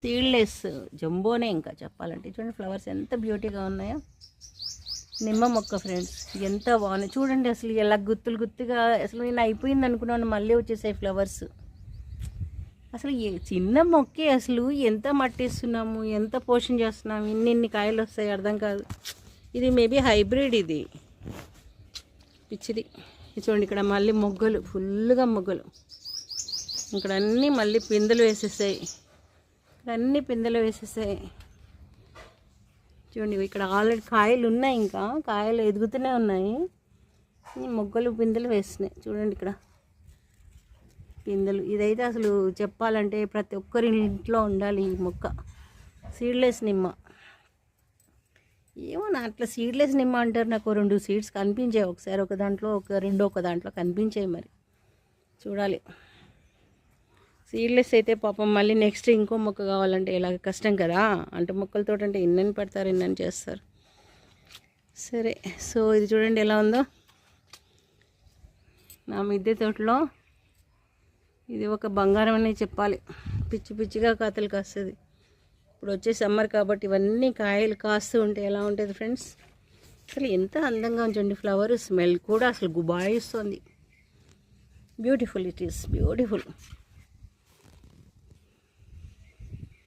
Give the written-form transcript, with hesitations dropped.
Seedless జంబోనే ఇంకా చెప్పాలంటే. చూడండి ఫ్లవర్స్ ఎంత బ్యూటీగా ఉన్నాయో. నిమ్మ మొక్క ఫ్రెండ్స్ ఎంత బాగున్నాయి చూడండి. అసలు ఎలా గుత్తులు గుత్తుగా, అసలు నేను అయిపోయింది అనుకున్నాను, మళ్ళీ వచ్చేసాయి ఫ్లవర్స్. అసలు చిన్న మొక్కే అసలు ఎంత మట్టిస్తున్నాము, ఎంత పోషణ చేస్తున్నాము, ఇన్ని కాయలు వస్తాయి అర్థం కాదు. ఇది మేబీ హైబ్రిడ్, ఇది పిచ్చిది. చూడండి ఇక్కడ మళ్ళీ మొగ్గలు, ఫుల్గా మొగ్గలు. ఇక్కడ అన్నీ మళ్ళీ పిందెలు వేసేసాయి, ఇక్కడ అన్నీ పిందెలు వేసేసాయి. చూడండి ఇక్కడ ఆల్రెడీ కాయలు ఉన్నాయి, ఇంకా కాయలు ఎదుగుతూనే ఉన్నాయి. మొగ్గలు పిందెలు వేస్తున్నాయి చూడండి ఇక్కడ పిందెలు. ఇదైతే అసలు చెప్పాలంటే ప్రతి ఒక్కరి ఇంట్లో ఉండాలి ఈ మొక్క. సీడ్లెస్ నిమ్మ. ఏమో నా అట్లా సీడ్లెస్ నిమ్మ అంటారు, నాకు 2 సీడ్స్ కనిపించాయి. ఒకసారి ఒక దాంట్లో, ఒక దాంట్లో కనిపించాయి. మరి చూడాలి. సీడ్లెస్ అయితే పాపం మళ్ళీ నెక్స్ట్ ఇంకో మొక్క కావాలంటే ఇలాగ కష్టం కదా. అంటే మొక్కలతో అంటే ఎన్నని పెడతారు, ఎన్నని చేస్తారు. సరే, సో ఇది చూడండి ఎలా ఉందో నా మిద్దె తోటలో. ఇది ఒక బంగారం అనే చెప్పాలి. పిచ్చి పిచ్చిగా కాతలు కాస్తుంది. ఇప్పుడు వచ్చే సమ్మర్ కాబట్టి ఇవన్నీ కాయలు కాస్తూ ఉంటే ఎలా ఉంటుంది ఫ్రెండ్స్. అసలు ఎంత అందంగా ఉంచండి. ఫ్లవర్ స్మెల్ కూడా అసలు గుబాయిస్తుంది. Beautiful, it is beautiful.